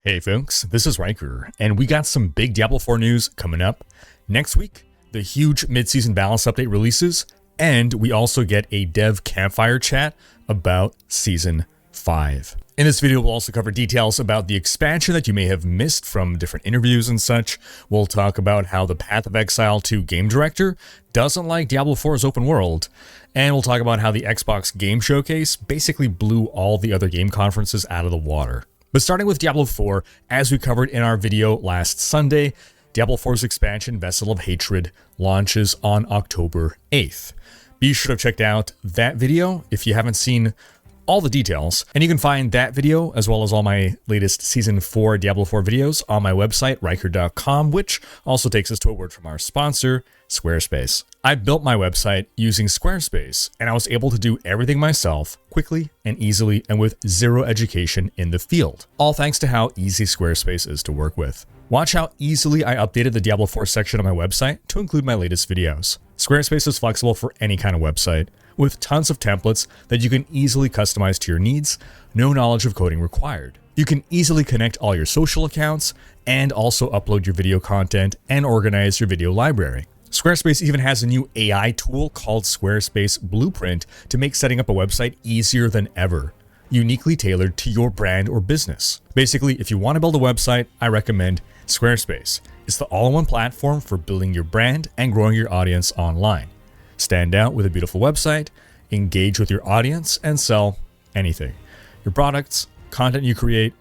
Hey folks, this is Riker, and we got some big Diablo 4 news coming up. Next week, the huge mid-season balance update releases, and we also get a dev campfire chat about Season 5. In this video, we'll also cover details about the expansion that you may have missed from different interviews and such. We'll talk about how the Path of Exile 2 game director doesn't like Diablo 4's open world, and we'll talk about how the Xbox Game Showcase basically blew all the other game conferences out of the water. But starting with Diablo 4, as we covered in our video last Sunday, Diablo 4's expansion, Vessel of Hatred, launches on October 8th. Be sure to check out that video if you haven't seen all the details, and you can find that video as well as all my latest Season 4 Diablo 4 videos on my website, Riker.com, which also takes us to a word from our sponsor, Squarespace. I built my website using Squarespace, and I was able to do everything myself quickly and easily and with zero education in the field, all thanks to how easy Squarespace is to work with. Watch how easily I updated the Diablo 4 section of my website to include my latest videos. Squarespace is flexible for any kind of website, with tons of templates that you can easily customize to your needs, no knowledge of coding required. You can easily connect all your social accounts and also upload your video content and organize your video library. Squarespace even has a new AI tool called Squarespace Blueprint to make setting up a website easier than ever, uniquely tailored to your brand or business. Basically, if you want to build a website, I recommend Squarespace. It's the all-in-one platform for building your brand and growing your audience online. Stand out with a beautiful website, engage with your audience, and sell anything. Your products, content you create,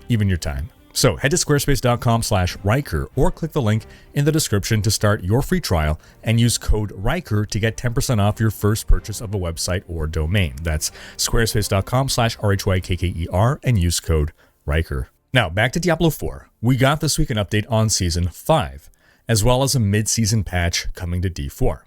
even your time. So head to squarespace.com/Riker or click the link in the description to start your free trial and use code Riker to get 10% off your first purchase of a website or domain. That's squarespace.com/RHYKKER and use code Riker. Now back to Diablo 4. We got this week an update on Season 5, as well as a mid-season patch coming to D4.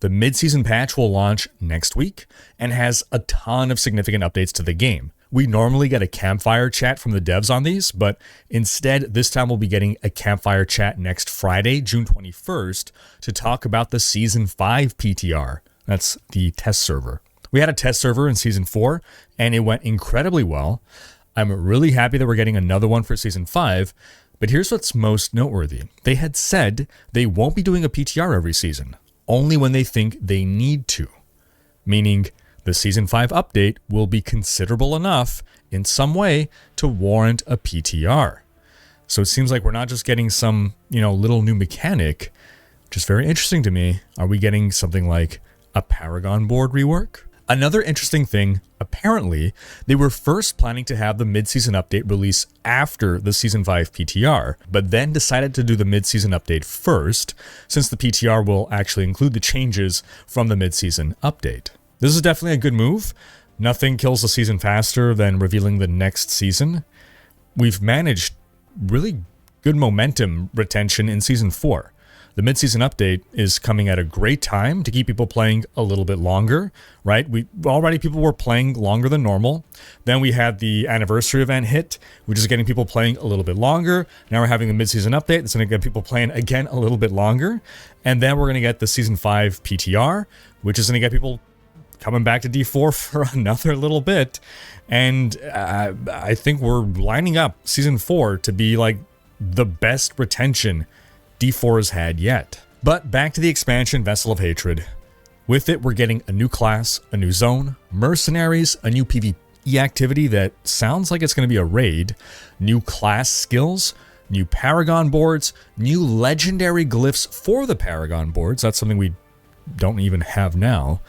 The mid-season patch will launch next week and has a ton of significant updates to the game. We normally get a campfire chat from the devs on these, but instead this time we'll be getting a campfire chat next Friday, June 21st, to talk about the Season 5 PTR. That's the test server. We had a test server in Season 4, and it went incredibly well. I'm really happy that we're getting another one for Season 5, but here's what's most noteworthy. They had said they won't be doing a PTR every season, only when they think they need to, meaning the Season 5 update will be considerable enough in some way to warrant a PTR. So it seems like we're not just getting some, little new mechanic, which is very interesting to me. Are we getting something like a Paragon board rework? Another interesting thing, apparently, they were first planning to have the mid-season update release after the Season 5 PTR, but then decided to do the mid-season update first, since the PTR will actually include the changes from the mid-season update. This is definitely a good move. Nothing kills the season faster than revealing the next season. We've managed really good momentum retention in Season 4. The mid-season update is coming at a great time to keep people playing a little bit longer, right? People were playing longer than normal. Then we had the anniversary event hit, which is getting people playing a little bit longer. Now we're having the mid-season update that's going to get people playing again a little bit longer. And then we're going to get the Season 5 PTR, which is going to get people coming back to D4 for another little bit. And I think we're lining up Season 4 to be like the best retention D4 has had yet. But back to the expansion, Vessel of Hatred. With it, we're getting a new class, a new zone, mercenaries, a new PvE activity that sounds like it's going to be a raid, new class skills, new Paragon boards, new legendary glyphs for the Paragon boards. That's something we don't even have now,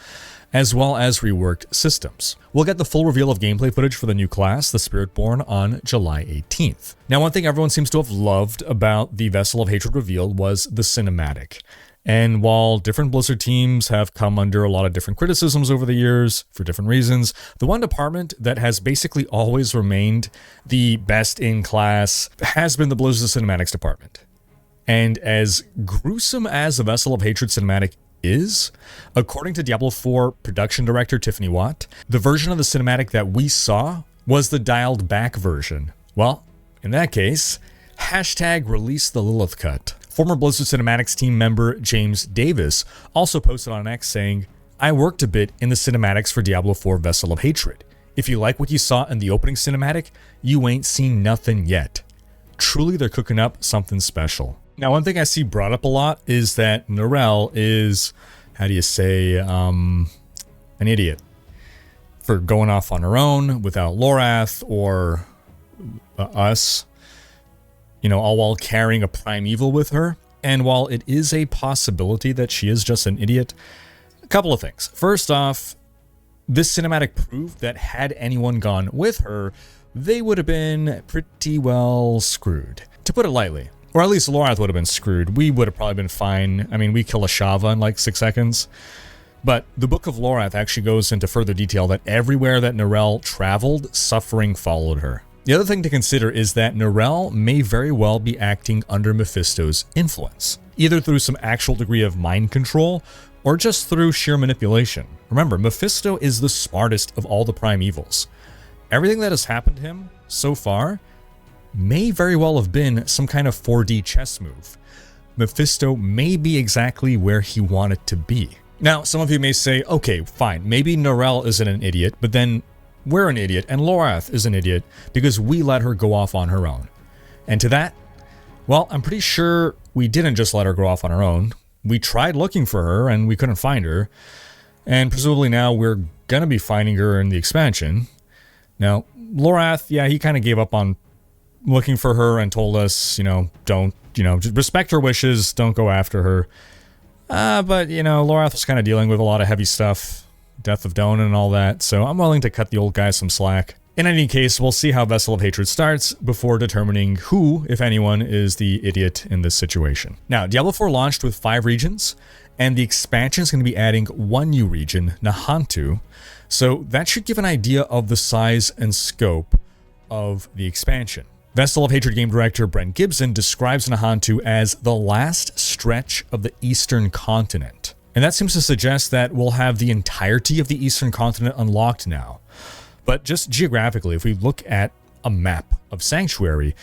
as well as reworked systems. We'll get the full reveal of gameplay footage for the new class, the Spiritborn, on July 18th. Now, one thing everyone seems to have loved about the Vessel of Hatred reveal was the cinematic. And while different Blizzard teams have come under a lot of different criticisms over the years for different reasons, the one department that has basically always remained the best in class has been the Blizzard Cinematics department. And as gruesome as the Vessel of Hatred cinematic is, according to Diablo 4 production director Tiffany Watt, the version of the cinematic that we saw was the dialed back version. Well, in that case, #release the Lilith cut. Former Blizzard Cinematics team member James Davis also posted on X saying, "I worked a bit in the cinematics for Diablo 4 Vessel of Hatred. If you like what you saw in the opening cinematic, you ain't seen nothing yet. truly they're cooking up something special. Now, one thing I see brought up a lot is that Narelle is, how do you say, an idiot for going off on her own without Lorath or us, you know, all while carrying a primeval with her. And while it is a possibility that she is just an idiot, a couple of things. First off, this cinematic proved that had anyone gone with her, they would have been pretty well screwed, to put it lightly. Or at least Lorath would have been screwed. We would have probably been fine. I mean, we kill a Shava in like 6 seconds. But the Book of Lorath actually goes into further detail that everywhere that Narelle traveled, suffering followed her. The other thing to consider is that Narelle may very well be acting under Mephisto's influence, either through some actual degree of mind control or just through sheer manipulation. Remember, Mephisto is the smartest of all the primevals. Everything that has happened to him so far may very well have been some kind of 4D chess move. Mephisto may be exactly where he wanted to be. Now, some of you may say, okay, fine, maybe Narelle isn't an idiot, but then we're an idiot and Lorath is an idiot because we let her go off on her own. And to that, well, I'm pretty sure we didn't just let her go off on her own. We tried looking for her and we couldn't find her. And presumably now we're gonna be finding her in the expansion. Now, Lorath, yeah, he kind of gave up on looking for her and told us, don't, just respect her wishes, don't go after her. But, Lorath was kind of dealing with a lot of heavy stuff, Death of Donan and all that, so I'm willing to cut the old guy some slack. In any case, we'll see how Vessel of Hatred starts before determining who, if anyone, is the idiot in this situation. Now, Diablo 4 launched with 5 regions, and the expansion is going to be adding 1 new region, Nahantu, so that should give an idea of the size and scope of the expansion. Vessel of Hatred game director Brent Gibson describes Nahantu as the last stretch of the Eastern Continent. And that seems to suggest that we'll have the entirety of the Eastern Continent unlocked now. But just geographically, if we look at a map of Sanctuary,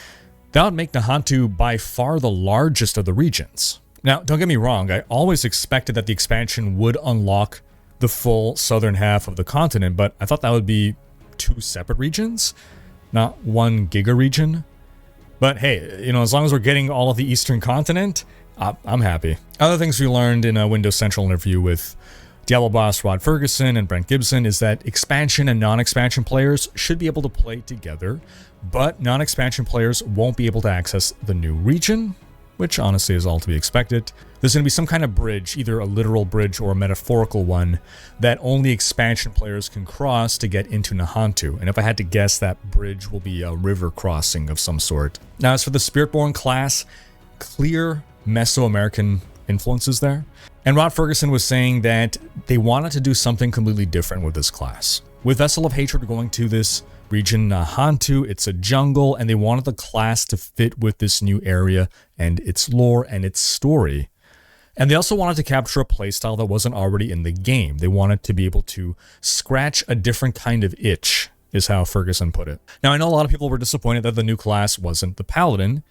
that would make Nahantu by far the largest of the regions. Now, don't get me wrong, I always expected that the expansion would unlock the full southern half of the continent, but I thought that would be 2 separate regions, not 1 giga region. But hey, as long as we're getting all of the Eastern Continent, I'm happy. Other things we learned in a Windows Central interview with Diablo boss Rod Ferguson and Brent Gibson is that expansion and non-expansion players should be able to play together, but non-expansion players won't be able to access the new region, which honestly is all to be expected. There's going to be some kind of bridge, either a literal bridge or a metaphorical one, that only expansion players can cross to get into Nahantu. And if I had to guess, that bridge will be a river crossing of some sort. Now, as for the Spiritborn class, clear Mesoamerican influences there. And Rod Ferguson was saying that they wanted to do something completely different with this class. With Vessel of Hatred going to this region Nahantu, it's a jungle, and they wanted the class to fit with this new area and its lore and its story. And they also wanted to capture a playstyle that wasn't already in the game. They wanted to be able to scratch a different kind of itch, is how Ferguson put it. Now, I know a lot of people were disappointed that the new class wasn't the Paladin,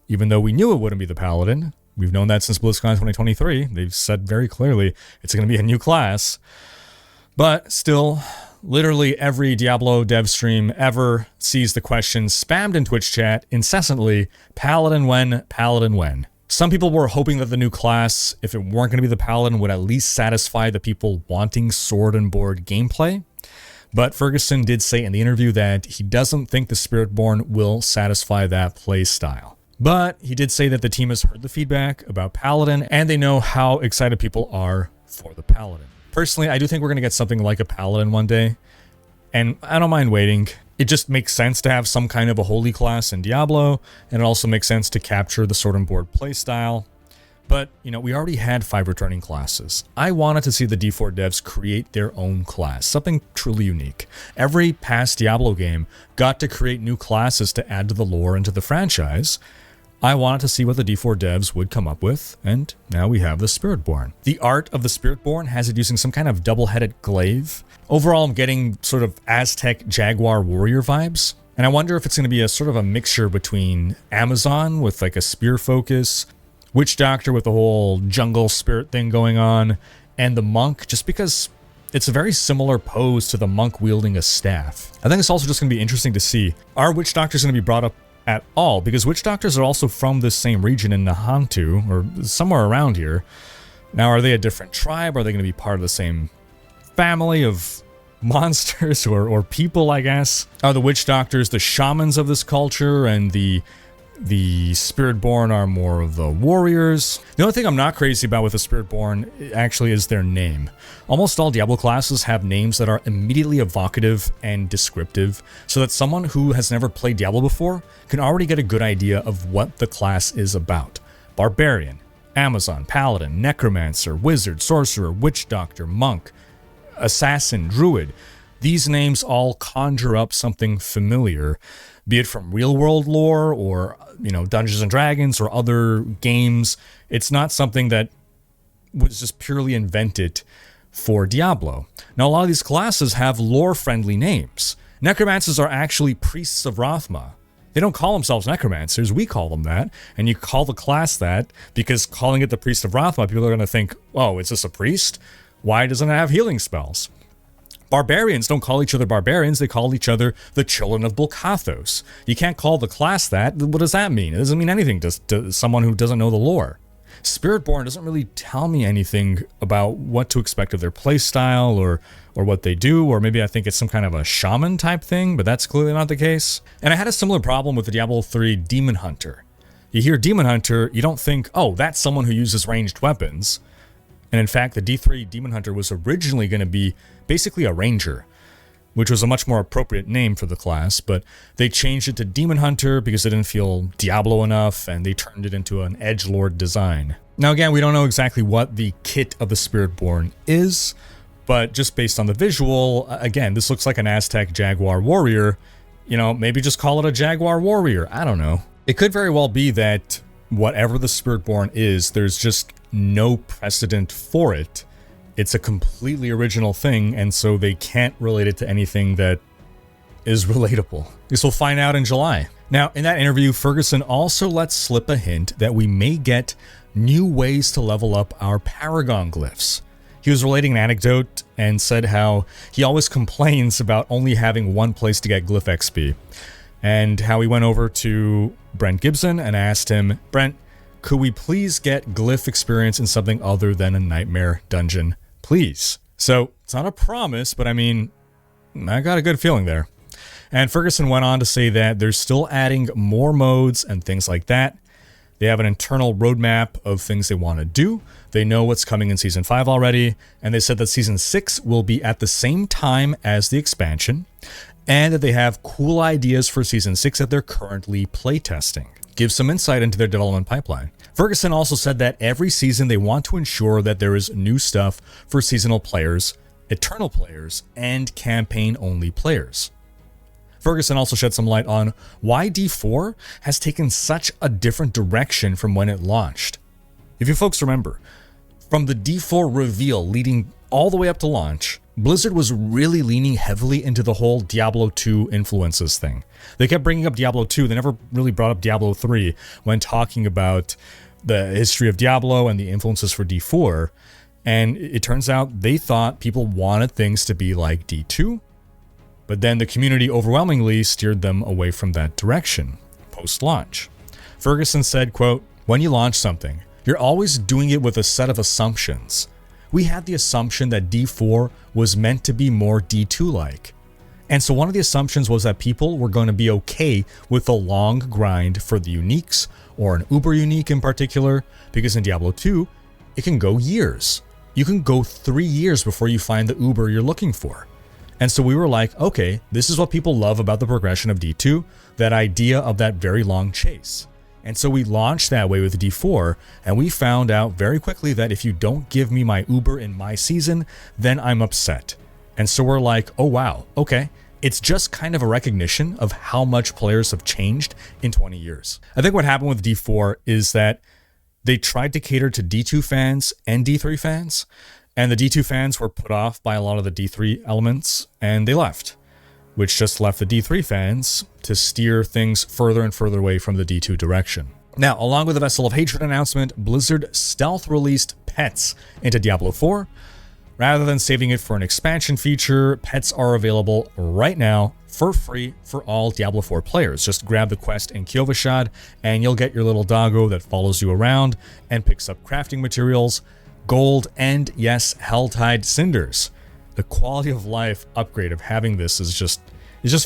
even though we knew it wouldn't be the Paladin. We've known that since BlizzCon 2023. They've said very clearly it's going to be a new class. But still, literally every Diablo dev stream ever sees the question spammed in Twitch chat incessantly, Paladin when, Paladin when. Some people were hoping that the new class, if it weren't going to be the Paladin, would at least satisfy the people wanting sword and board gameplay. But Ferguson did say in the interview that he doesn't think the Spiritborn will satisfy that play style. But he did say that the team has heard the feedback about Paladin, and they know how excited people are for the Paladin. Personally, I do think we're going to get something like a Paladin one day, and I don't mind waiting. It just makes sense to have some kind of a holy class in Diablo, and it also makes sense to capture the sword and board playstyle. But, we already had 5 returning classes. I wanted to see the D4 devs create their own class, something truly unique. Every past Diablo game got to create new classes to add to the lore and to the franchise. I wanted to see what the D4 devs would come up with, and now we have the Spiritborn. The art of the Spiritborn has it using some kind of double-headed glaive. Overall, I'm getting sort of Aztec Jaguar warrior vibes, and I wonder if it's going to be a sort of a mixture between Amazon with like a spear focus, Witch Doctor with the whole jungle spirit thing going on, and the monk, just because it's a very similar pose to the monk wielding a staff. I think it's also just going to be interesting to see, are Witch Doctors going to be brought up at all, because witch doctors are also from this same region in Nahantu, or somewhere around here. Now, are they a different tribe? Are they going to be part of the same family of monsters or people, I guess? Are the witch doctors the shamans of this culture, and the Spiritborn are more of the warriors? The only thing I'm not crazy about with the Spiritborn actually is their name. Almost all Diablo classes have names that are immediately evocative and descriptive, so that someone who has never played Diablo before can already get a good idea of what the class is about. Barbarian, Amazon, Paladin, Necromancer, Wizard, Sorcerer, Witch Doctor, Monk, Assassin, Druid. These names all conjure up something familiar, be it from real-world lore or, Dungeons & Dragons or other games. It's not something that was just purely invented for Diablo. Now, a lot of these classes have lore-friendly names. Necromancers are actually priests of Rathma. They don't call themselves necromancers, we call them that, and you call the class that because calling it the priest of Rathma, people are going to think, oh, is this a priest? Why doesn't it have healing spells? Barbarians don't call each other barbarians, they call each other the children of Bulkathos. You can't call the class that. What does that mean? It doesn't mean anything to someone who doesn't know the lore. Spiritborn doesn't really tell me anything about what to expect of their playstyle or what they do, or maybe I think it's some kind of a shaman type thing, but that's clearly not the case. And I had a similar problem with the Diablo 3 Demon Hunter. You hear Demon Hunter, you don't think, oh, that's someone who uses ranged weapons. And in fact, the D3 Demon Hunter was originally going to be basically a ranger, which was a much more appropriate name for the class, but they changed it to Demon Hunter because it didn't feel Diablo enough, and they turned it into an edgelord design. Now again, we don't know exactly what the kit of the Spiritborn is, but just based on the visual, again, this looks like an Aztec Jaguar warrior. Maybe just call it a Jaguar warrior, I don't know. It could very well be that whatever the Spiritborn is, there's just no precedent for it. It's a completely original thing, and so they can't relate it to anything that is relatable. This we'll find out in July. Now, in that interview, Ferguson also lets slip a hint that we may get new ways to level up our Paragon glyphs. He was relating an anecdote and said how he always complains about only having one place to get glyph XP, and how he went over to Brent Gibson and asked him, Brent, could we please get glyph experience in something other than a nightmare dungeon, please? So it's not a promise, but I mean, I got a good feeling there. And Ferguson went on to say that they're still adding more modes and things like that. They have an internal roadmap of things they want to do. They know what's coming in Season 5 already, and they said that Season 6 will be at the same time as the expansion, and that they have cool ideas for Season 6 that they're currently playtesting. Gives some insight into their development pipeline. Ferguson also said that every season they want to ensure that there is new stuff for seasonal players, eternal players, and campaign-only players. Ferguson also shed some light on why D4 has taken such a different direction from when it launched. If you folks remember, from the D4 reveal leading all the way up to launch, Blizzard was really leaning heavily into the whole Diablo 2 influences thing. They kept bringing up Diablo 2, they never really brought up Diablo 3 when talking about the history of Diablo and the influences for D4, and it turns out they thought people wanted things to be like D2, but then the community overwhelmingly steered them away from that direction post-launch. Ferguson said, quote, when you launch something, you're always doing it with a set of assumptions. We had the assumption that D4 was meant to be more D2-like. And so one of the assumptions was that people were going to be okay with a long grind for the uniques, or an uber unique in particular, because in Diablo 2, it can go years. You can go 3 years before you find the uber you're looking for. And so we were like, okay, this is what people love about the progression of D2, that idea of that very long chase. And so we launched that way with D4, and we found out very quickly that if you don't give me my Uber in my season, then I'm upset. And so we're like, oh wow, okay. It's just kind of a recognition of how much players have changed in 20 years. I think what happened with D4 is that they tried to cater to D2 fans and D3 fans, and the D2 fans were put off by a lot of the D3 elements, and they left, which just left the D3 fans to steer things further and further away from the D2 direction. Now, along with the Vessel of Hatred announcement, Blizzard stealth released pets into Diablo 4. Rather than saving it for an expansion feature, pets are available right now for free for all Diablo 4 players. Just grab the quest in Kyovashad and you'll get your little doggo that follows you around and picks up crafting materials, gold, and yes, Helltide cinders. The quality of life upgrade of having this is just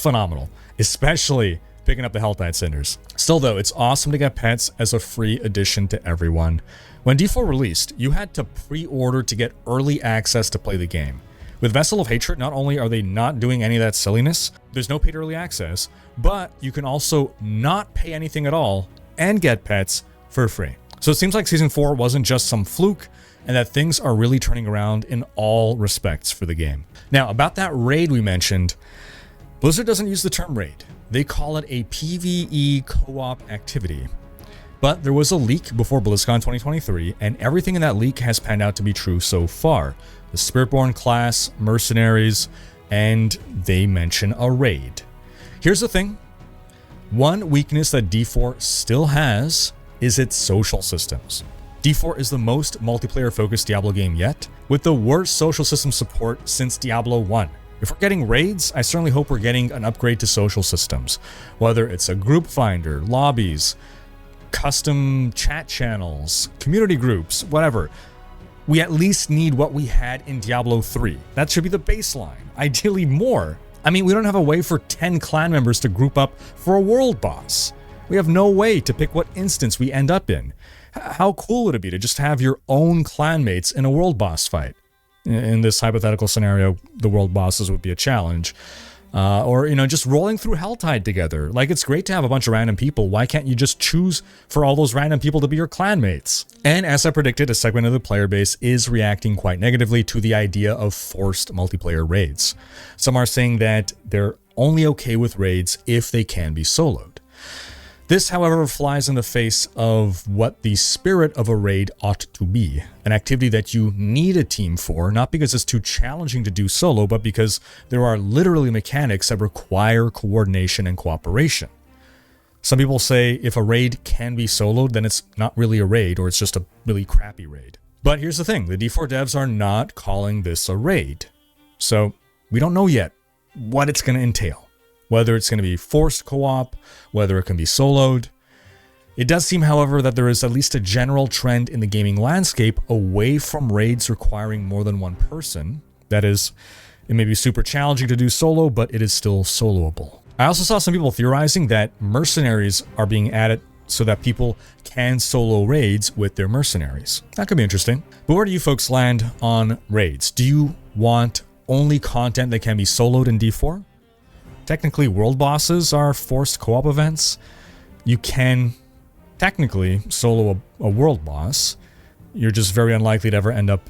phenomenal, especially picking up the Helltide cinders. Still though, it's awesome to get pets as a free addition to everyone. When D4 released, you had to pre-order to get early access to play the game. With Vessel of Hatred, not only are they not doing any of that silliness, there's no paid early access, but you can also not pay anything at all and get pets for free. So it seems like Season 4 wasn't just some fluke, and that things are really turning around in all respects for the game. Now, about that raid we mentioned, Blizzard doesn't use the term raid. They call it a PvE co-op activity. But there was a leak before BlizzCon 2023, and everything in that leak has panned out to be true so far. The Spiritborn class, mercenaries, and they mention a raid. Here's the thing. One weakness that D4 still has is its social systems. D4 is the most multiplayer-focused Diablo game yet, with the worst social system support since Diablo 1. If we're getting raids, I certainly hope we're getting an upgrade to social systems. Whether it's a group finder, lobbies, custom chat channels, community groups, whatever. We at least need what we had in Diablo 3. That should be the baseline. Ideally more. I mean, we don't have a way for 10 clan members to group up for a world boss. We have no way to pick what instance we end up in. How cool would it be to just have your own clanmates in a world boss fight? In this hypothetical scenario, the world bosses would be a challenge. Or, just rolling through Helltide together. Like, it's great to have a bunch of random people. Why can't you just choose for all those random people to be your clanmates? And as I predicted, a segment of the player base is reacting quite negatively to the idea of forced multiplayer raids. Some are saying that they're only okay with raids if they can be soloed. This, however, flies in the face of what the spirit of a raid ought to be. An activity that you need a team for, not because it's too challenging to do solo, but because there are literally mechanics that require coordination and cooperation. Some people say if a raid can be soloed, then it's not really a raid, or it's just a really crappy raid. But here's the thing, the D4 devs are not calling this a raid. So we don't know yet what it's going to entail. Whether it's going to be forced co-op, whether it can be soloed. It does seem, however, that there is at least a general trend in the gaming landscape away from raids requiring more than one person. That is, it may be super challenging to do solo, but it is still soloable. I also saw some people theorizing that mercenaries are being added so that people can solo raids with their mercenaries. That could be interesting. But where do you folks land on raids? Do you want only content that can be soloed in D4? Technically, world bosses are forced co-op events. You can technically solo a world boss. You're just very unlikely to ever end up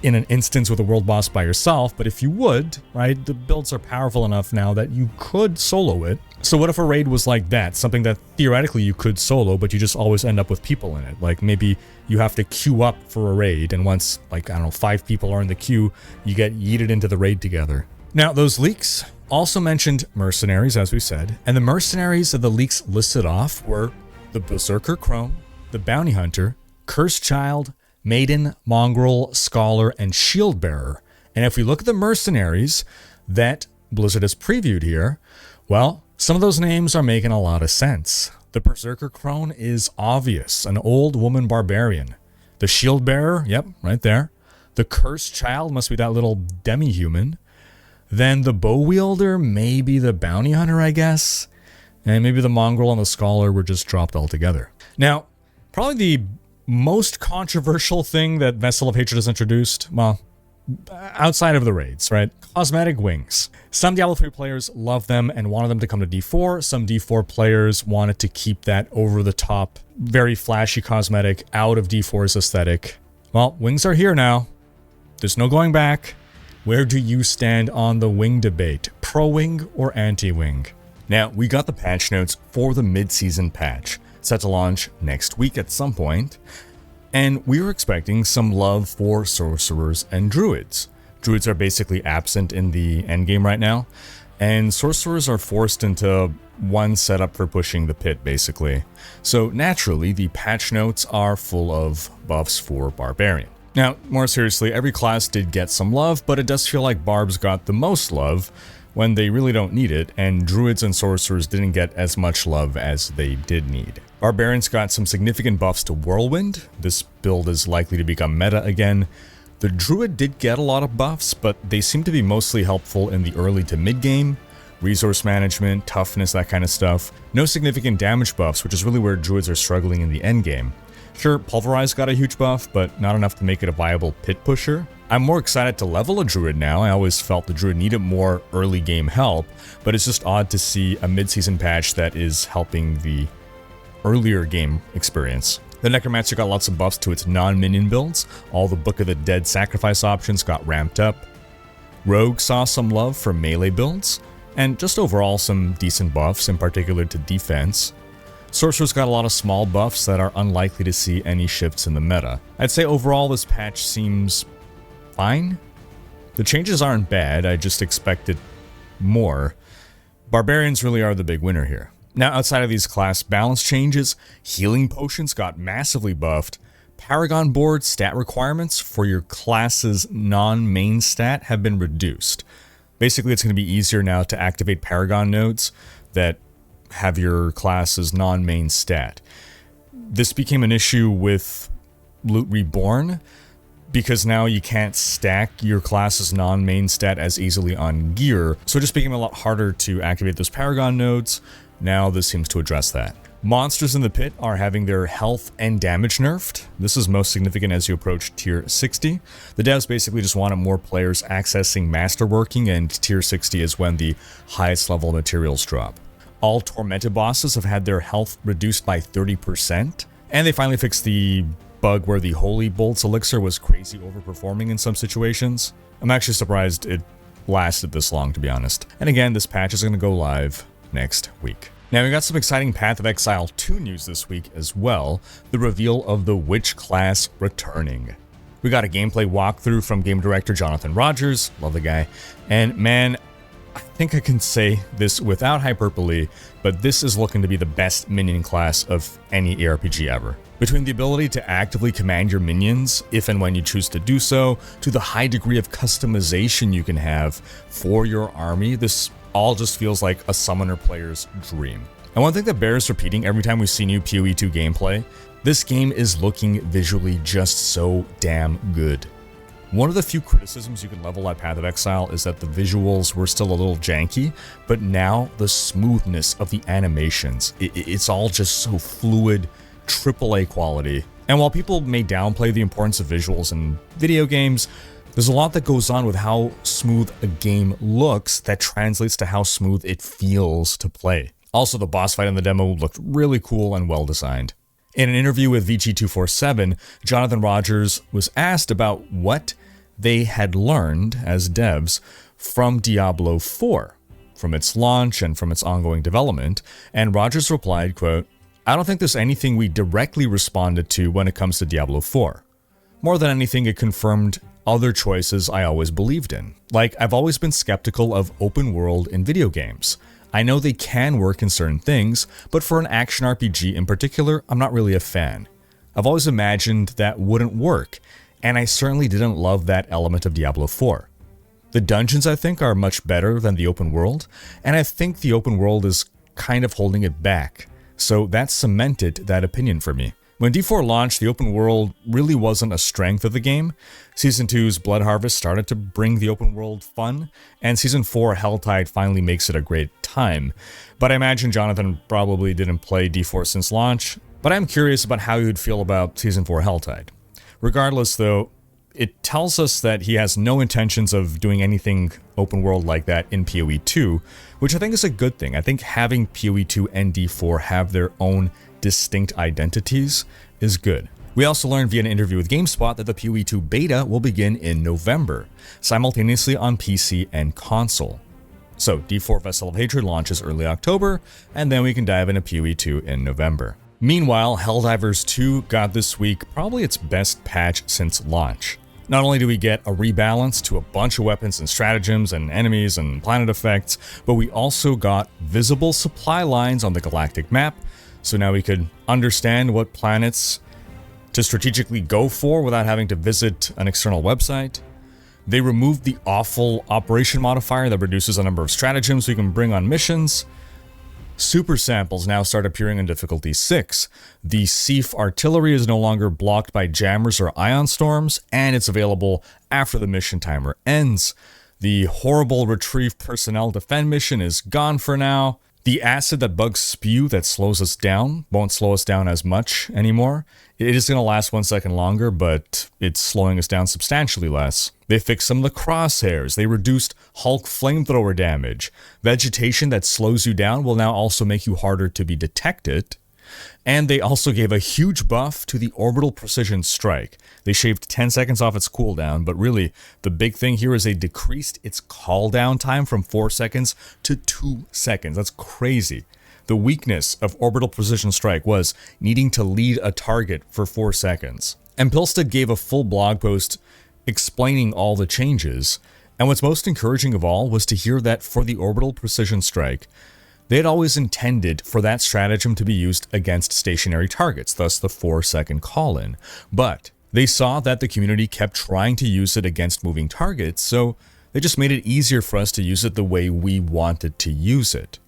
in an instance with a world boss by yourself, but if you would, right, the builds are powerful enough now that you could solo it. So what if a raid was like that? Something that theoretically you could solo, but you just always end up with people in it. Like maybe you have to queue up for a raid, and once, like, I don't know, 5 people are in the queue, you get yeeted into the raid together. Now, those leaks also mentioned mercenaries, as we said, and the mercenaries that the leaks listed off were the Berserker Crone, the Bounty Hunter, Cursed Child, Maiden, Mongrel, Scholar, and Shield Bearer. And if we look at the mercenaries that Blizzard has previewed here, well, some of those names are making a lot of sense. The Berserker Crone is obvious, an old woman barbarian. The Shield Bearer, yep, right there. The Cursed Child must be that little demi-human. Then the Bow Wielder, maybe the Bounty Hunter, I guess. And maybe the Mongrel and the Scholar were just dropped altogether. Now, probably the most controversial thing that Vessel of Hatred has introduced, well, outside of the raids, right? Cosmetic wings. Some Diablo 3 players love them and wanted them to come to D4. Some D4 players wanted to keep that over-the-top, very flashy cosmetic out of D4's aesthetic. Well, wings are here now. There's no going back. Where do you stand on the wing debate? Pro-wing or anti-wing? Now, we got the patch notes for the mid-season patch, set to launch next week at some point, and we were expecting some love for sorcerers and druids. Druids are basically absent in the endgame right now, and sorcerers are forced into one setup for pushing the pit, basically. So naturally, the patch notes are full of buffs for Barbarian. Now, more seriously, every class did get some love, but it does feel like barbs got the most love when they really don't need it, and druids and sorcerers didn't get as much love as they did need. Barbarians got some significant buffs to Whirlwind. This build is likely to become meta again. The druid did get a lot of buffs, but they seem to be mostly helpful in the early to mid game. Resource management, toughness, that kind of stuff. No significant damage buffs, which is really where druids are struggling in the end game. Sure, Pulverize got a huge buff, but not enough to make it a viable pit pusher. I'm more excited to level a druid now. I always felt the druid needed more early game help, but it's just odd to see a mid-season patch that is helping the earlier game experience. The Necromancer got lots of buffs to its non-minion builds. All the Book of the Dead sacrifice options got ramped up. Rogue saw some love for melee builds, and just overall some decent buffs, in particular to defense. Sorcerers got a lot of small buffs that are unlikely to see any shifts in the meta. I'd say overall this patch seems fine. The changes aren't bad, I just expected more. Barbarians really are the big winner here. Now, outside of these class balance changes, healing potions got massively buffed. Paragon board stat requirements for your class's non-main stat have been reduced. Basically, it's going to be easier now to activate Paragon nodes that have your class's non-main stat. This became an issue with Loot Reborn, because now you can't stack your class's non-main stat as easily on gear, so it just became a lot harder to activate those Paragon nodes. Now this seems to address that. Monsters in the pit are having their health and damage nerfed. This is most significant as you approach tier 60. The devs basically just wanted more players accessing masterworking, and tier 60 is when the highest level materials drop. All tormented bosses have had their health reduced by 30%, and they finally fixed the bug where the Holy Bolts elixir was crazy overperforming in some situations. I'm actually surprised it lasted this long, to be honest. And again, this patch is going to go live next week. Now, we got some exciting Path of Exile 2 news this week as well. The reveal of the Witch class returning. We got a gameplay walkthrough from game director Jonathan Rogers, love the guy, and man, I think I can say this without hyperbole, but this is looking to be the best minion class of any ARPG ever. Between the ability to actively command your minions, if and when you choose to do so, to the high degree of customization you can have for your army, this all just feels like a summoner player's dream. And one thing that bears repeating every time we see new PoE 2 gameplay, this game is looking visually just so damn good. One of the few criticisms you can level at Path of Exile is that the visuals were still a little janky, but now the smoothness of the animations, it's all just so fluid, AAA quality. And while people may downplay the importance of visuals in video games, there's a lot that goes on with how smooth a game looks that translates to how smooth it feels to play. Also, the boss fight in the demo looked really cool and well designed. In an interview with VG247, Jonathan Rogers was asked about what they had learned as devs from Diablo 4, from its launch and from its ongoing development, and Rogers replied, quote, "I don't think there's anything we directly responded to when it comes to Diablo 4. More than anything, it confirmed other choices I always believed in. Like, I've always been skeptical of open world in video games. I know they can work in certain things, but for an action RPG in particular, I'm not really a fan. I've always imagined that wouldn't work, and I certainly didn't love that element of Diablo 4. The dungeons, I think, are much better than the open world, and I think the open world is kind of holding it back. So that cemented that opinion for me. When D4 launched, the open world really wasn't a strength of the game. Season 2's Blood Harvest started to bring the open world fun, and Season 4 Helltide finally makes it a great time. But I imagine Jonathan probably didn't play D4 since launch, but I'm curious about how he would feel about Season 4 Helltide. Regardless though, it tells us that he has no intentions of doing anything open world like that in PoE 2, which I think is a good thing. I think having PoE 2 and D4 have their own distinct identities is good. We also learned via an interview with GameSpot that the PoE 2 beta will begin in November, simultaneously on PC and console. So D4 Vessel of Hatred launches early October, and then we can dive into PoE 2 in November. Meanwhile, Helldivers 2 got this week probably its best patch since launch. Not only do we get a rebalance to a bunch of weapons and stratagems and enemies and planet effects, but we also got visible supply lines on the galactic map, so now we could understand what planets to strategically go for without having to visit an external website. They removed the awful operation modifier that reduces the number of stratagems we can bring on missions. Super samples now start appearing in difficulty 6. The Seif artillery is no longer blocked by jammers or ion storms, and it's available after the mission timer ends. The horrible retrieve personnel defend mission is gone for now. The acid that bugs spew that slows us down won't slow us down as much anymore. It is going to last 1 second longer, but it's slowing us down substantially less. They fixed some of the crosshairs. They reduced Hulk flamethrower damage. Vegetation that slows you down will now also make you harder to be detected. And they also gave a huge buff to the orbital precision strike. They shaved 10 seconds off its cooldown, but really, the big thing here is they decreased its call down time from 4 seconds to 2 seconds. That's crazy. The weakness of orbital precision strike was needing to lead a target for 4 seconds. And Pilstead gave a full blog post explaining all the changes, and what's most encouraging of all was to hear that for the orbital precision strike, they had always intended for that stratagem to be used against stationary targets, thus the 4-second call-in. But they saw that the community kept trying to use it against moving targets, so they just made it easier for us to use it the way we wanted to use it.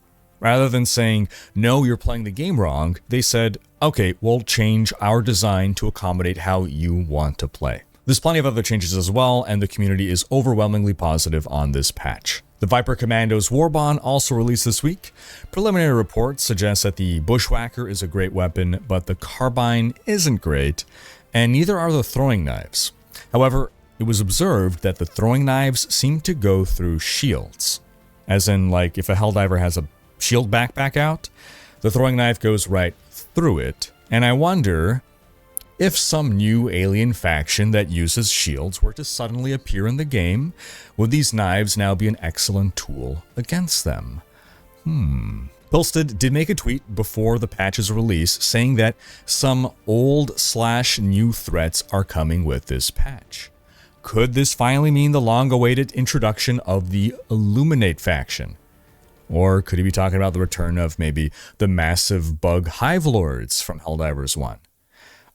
Rather than saying, no, you're playing the game wrong, they said, okay, we'll change our design to accommodate how you want to play. There's plenty of other changes as well, and the community is overwhelmingly positive on this patch. The Viper Commandos Warbond also released this week. Preliminary reports suggest that the Bushwhacker is a great weapon, but the Carbine isn't great, and neither are the throwing knives. However, it was observed that the throwing knives seem to go through shields. As in, like, if a Helldiver has a shield backpack out, the throwing knife goes right through it. And I wonder if some new alien faction that uses shields were to suddenly appear in the game, would these knives now be an excellent tool against them? Pilstead did make a tweet before the patch's release saying that some old/new threats are coming with this patch. Could this finally mean the long-awaited introduction of the Illuminate faction? Or could he be talking about the return of maybe the massive bug Hive Lords from Helldivers 1?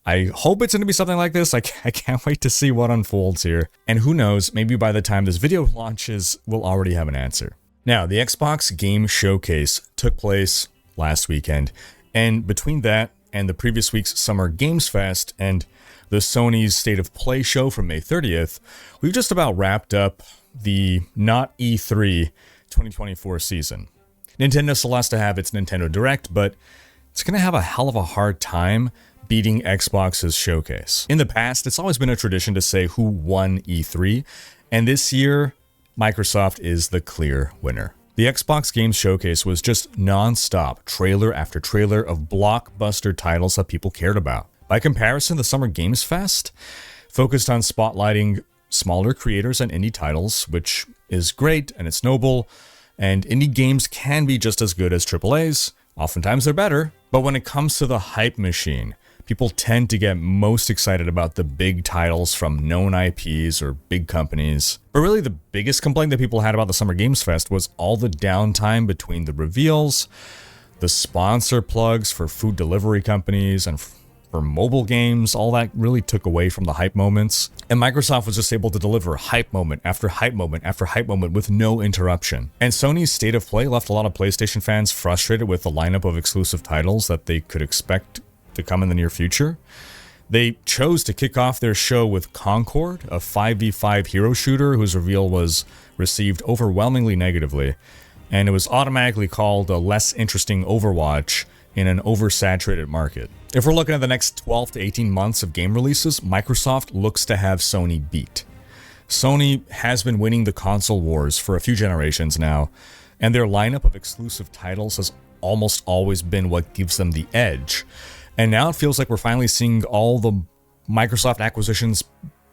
I hope it's going to be something like this. I can't wait to see what unfolds here. And who knows, maybe by the time this video launches, we'll already have an answer. Now, the Xbox Game Showcase took place last weekend, and between that and the previous week's Summer Games Fest and the Sony's State of Play show from May 30th, we've just about wrapped up the not E3 2024 season. Nintendo still has to have its Nintendo Direct, but it's going to have a hell of a hard time beating Xbox's showcase. In the past, it's always been a tradition to say who won E3, and this year, Microsoft is the clear winner. The Xbox Games Showcase was just non-stop trailer after trailer of blockbuster titles that people cared about. By comparison, the Summer Games Fest focused on spotlighting smaller creators and indie titles, which is great and it's noble, and indie games can be just as good as AAAs. Oftentimes they're better, but when it comes to the hype machine, people tend to get most excited about the big titles from known IPs or big companies. But really the biggest complaint that people had about the Summer Games Fest was all the downtime between the reveals, the sponsor plugs for food delivery companies and for mobile games. All that really took away from the hype moments. And Microsoft was just able to deliver hype moment after hype moment after hype moment with no interruption. And Sony's State of Play left a lot of PlayStation fans frustrated with the lineup of exclusive titles that they could expect to come in the near future. They chose to kick off their show with Concord, a 5v5 hero shooter whose reveal was received overwhelmingly negatively, and it was automatically called a less interesting Overwatch in an oversaturated market. If we're looking at the next 12 to 18 months of game releases, Microsoft looks to have Sony beat. Sony has been winning the console wars for a few generations now, and their lineup of exclusive titles has almost always been what gives them the edge. And now it feels like we're finally seeing all the Microsoft acquisitions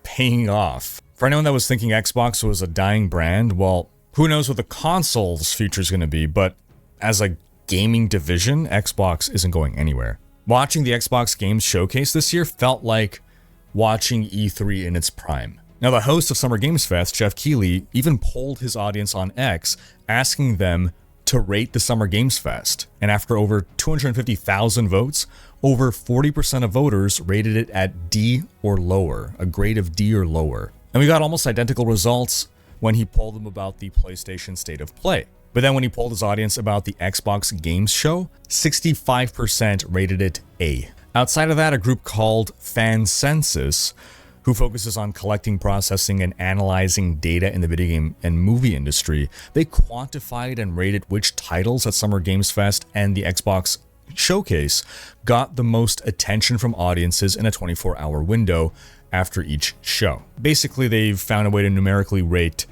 paying off. For anyone that was thinking Xbox was a dying brand, well, who knows what the console's future is going to be, but as a gaming division, Xbox isn't going anywhere. Watching the Xbox Games Showcase this year felt like watching E3 in its prime. Now, the host of Summer Games Fest, Jeff Keighley, even polled his audience on X, asking them to rate the Summer Games Fest. And after over 250,000 votes, over 40% of voters rated it at D or lower, a grade of D or lower. And we got almost identical results when he polled them about the PlayStation State of Play. But then when he polled his audience about the Xbox Games Show, 65% rated it A. Outside of that, a group called Fancensus, who focuses on collecting, processing, and analyzing data in the video game and movie industry, they quantified and rated which titles at Summer Games Fest and the Xbox Showcase got the most attention from audiences in a 24-hour window after each show. Basically, they've found a way to numerically rate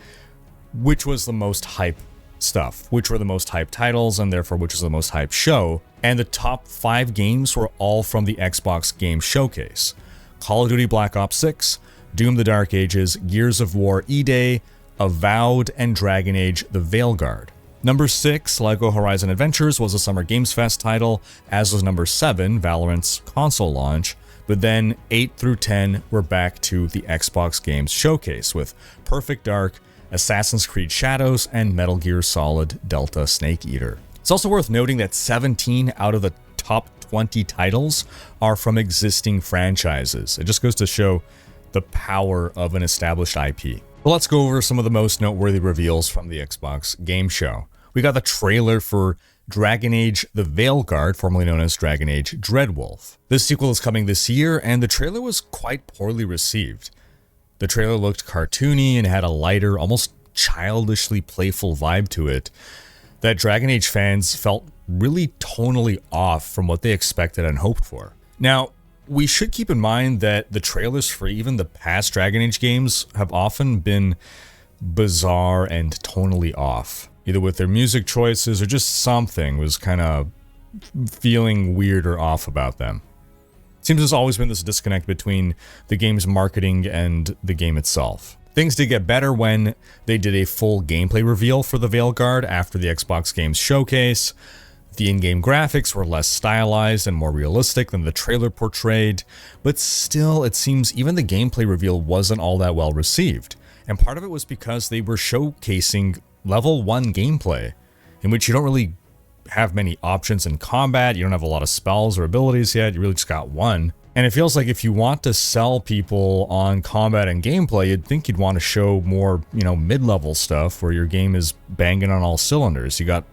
which was the most hype stuff, which were the most hype titles, and therefore which was the most hype show. And the top 5 games were all from the Xbox Game Showcase. Call of Duty Black Ops 6, Doom the Dark Ages, Gears of War E-Day, Avowed, and Dragon Age The Veilguard. Number 6, LEGO Horizon Adventures, was a Summer Games Fest title, as was number 7, Valorant's console launch. But then 8 through 10 were back to the Xbox Games Showcase with Perfect Dark, Assassin's Creed Shadows, and Metal Gear Solid Delta Snake Eater. It's also worth noting that 17 out of the top 20 titles are from existing franchises. It just goes to show the power of an established IP. Well, let's go over some of the most noteworthy reveals from the Xbox Game Show. We got the trailer for Dragon Age The Veilguard, formerly known as Dragon Age Dreadwolf. This sequel is coming this year, and the trailer was quite poorly received. The trailer looked cartoony and had a lighter, almost childishly playful vibe to it that Dragon Age fans felt really tonally off from what they expected and hoped for. Now, we should keep in mind that the trailers for even the past Dragon Age games have often been bizarre and tonally off, either with their music choices or just something was kind of feeling weird or off about them. It seems there's always been this disconnect between the game's marketing and the game itself. Things did get better when they did a full gameplay reveal for the Veilguard after the Xbox Games Showcase. The in-game graphics were less stylized and more realistic than the trailer portrayed, but still, it seems even the gameplay reveal wasn't all that well received. And part of it was because they were showcasing level 1 gameplay, in which you don't really have many options in combat, you don't have a lot of spells or abilities yet, you really just got one. And it feels like if you want to sell people on combat and gameplay, you'd think you'd want to show more, mid-level stuff where your game is banging on all cylinders. You got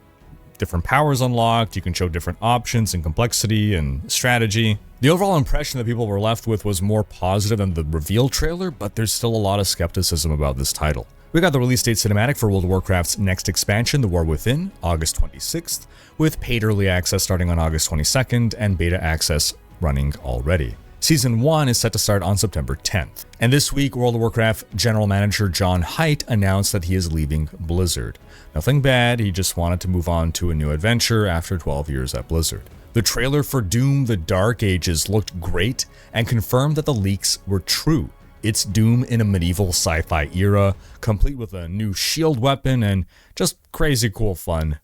different powers unlocked, you can show different options and complexity and strategy. The overall impression that people were left with was more positive than the reveal trailer, but there's still a lot of skepticism about this title. We got the release date cinematic for World of Warcraft's next expansion, The War Within, August 26th, with paid early access starting on August 22nd and beta access running already. Season 1 is set to start on September 10th. And this week, World of Warcraft General Manager John Haidt announced that he is leaving Blizzard. Nothing bad, he just wanted to move on to a new adventure after 12 years at Blizzard. The trailer for Doom the Dark Ages looked great and confirmed that the leaks were true. It's Doom in a medieval sci-fi era, complete with a new shield weapon and just crazy cool fun.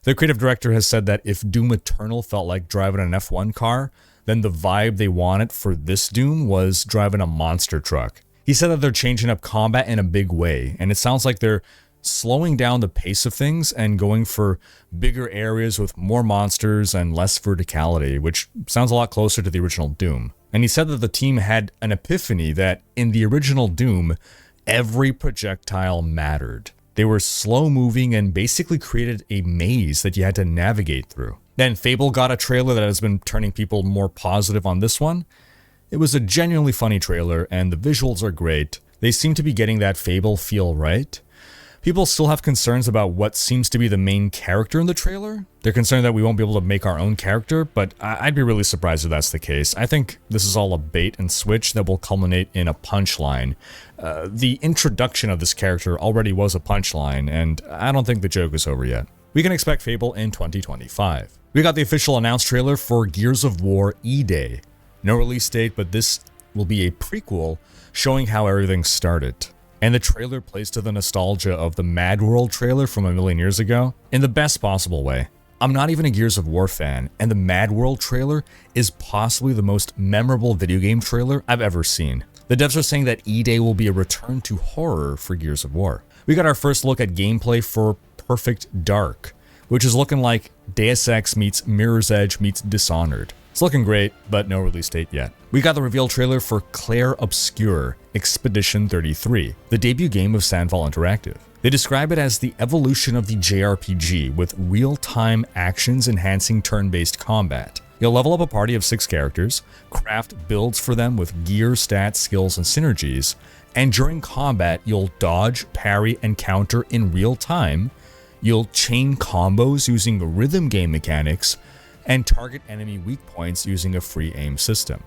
The creative director has said that if Doom Eternal felt like driving an F1 car, then the vibe they wanted for this Doom was driving a monster truck. He said that they're changing up combat in a big way, and it sounds like they're slowing down the pace of things and going for bigger areas with more monsters and less verticality, which sounds a lot closer to the original Doom. And he said that the team had an epiphany that in the original Doom, every projectile mattered. They were slow-moving and basically created a maze that you had to navigate through. Then Fable got a trailer that has been turning people more positive on this one. It was a genuinely funny trailer, and the visuals are great. They seem to be getting that Fable feel right. People still have concerns about what seems to be the main character in the trailer. They're concerned that we won't be able to make our own character, but I'd be really surprised if that's the case. I think this is all a bait and switch that will culminate in a punchline. The introduction of this character already was a punchline, and I don't think the joke is over yet. We can expect Fable in 2025. We got the official announced trailer for Gears of War E-Day. No release date, but this will be a prequel showing how everything started. And the trailer plays to the nostalgia of the Mad World trailer from a million years ago in the best possible way. I'm not even a Gears of War fan, and the Mad World trailer is possibly the most memorable video game trailer I've ever seen. The devs are saying that E-Day will be a return to horror for Gears of War. We got our first look at gameplay for Perfect Dark, which is looking like Deus Ex meets Mirror's Edge meets Dishonored. It's looking great, but no release date yet. We got the reveal trailer for Clair Obscur Expedition 33, the debut game of Sandval Interactive. They describe it as the evolution of the JRPG with real-time actions enhancing turn-based combat. You'll level up a party of 6 characters, craft builds for them with gear, stats, skills, and synergies, and during combat you'll dodge, parry, and counter in real time. You'll chain combos using rhythm game mechanics, and target enemy weak points using a free aim system.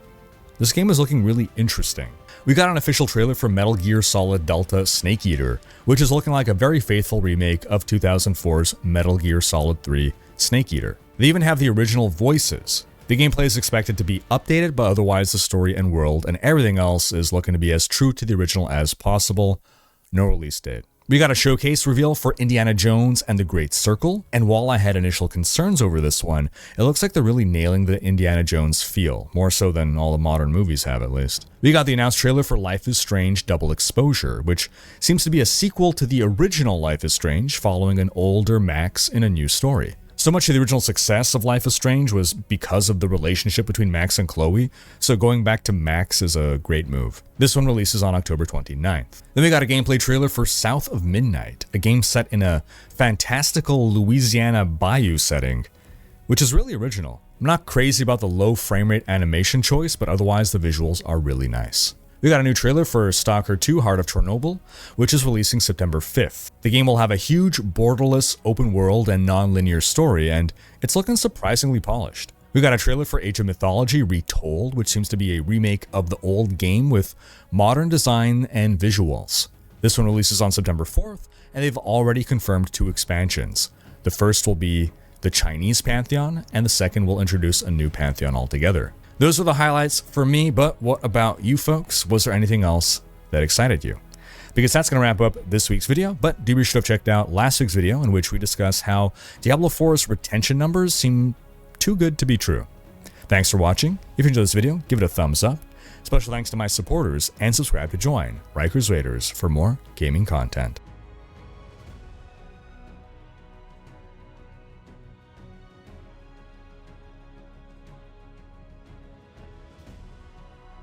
This game is looking really interesting. We got an official trailer for Metal Gear Solid Delta Snake Eater, which is looking like a very faithful remake of 2004's Metal Gear Solid 3 Snake Eater. They even have the original voices. The gameplay is expected to be updated, but otherwise the story and world and everything else is looking to be as true to the original as possible. No release date. We got a showcase reveal for Indiana Jones and the Great Circle, and while I had initial concerns over this one, it looks like they're really nailing the Indiana Jones feel, more so than all the modern movies have at least. We got the announced trailer for Life is Strange Double Exposure, which seems to be a sequel to the original Life is Strange, following an older Max in a new story. So much of the original success of Life is Strange was because of the relationship between Max and Chloe, so going back to Max is a great move. This one releases on October 29th. Then we got a gameplay trailer for South of Midnight, a game set in a fantastical Louisiana bayou setting, which is really original. I'm not crazy about the low frame rate animation choice, but otherwise the visuals are really nice. We got a new trailer for Stalker 2 Heart of Chernobyl, which is releasing September 5th. The game will have a huge borderless open world and non-linear story, and it's looking surprisingly polished. We got a trailer for Age of Mythology Retold, which seems to be a remake of the old game with modern design and visuals. This one releases on September 4th, and they've already confirmed 2 expansions. The first will be the Chinese Pantheon, and the second will introduce a new Pantheon altogether. Those are the highlights for me, but what about you folks? Was there anything else that excited you? Because that's going to wrap up this week's video, but do be sure to have checked out last week's video in which we discuss how Diablo 4's retention numbers seem too good to be true. Thanks for watching. If you enjoyed this video, give it a thumbs up. Special thanks to my supporters, and subscribe to join Rikers Raiders for more gaming content.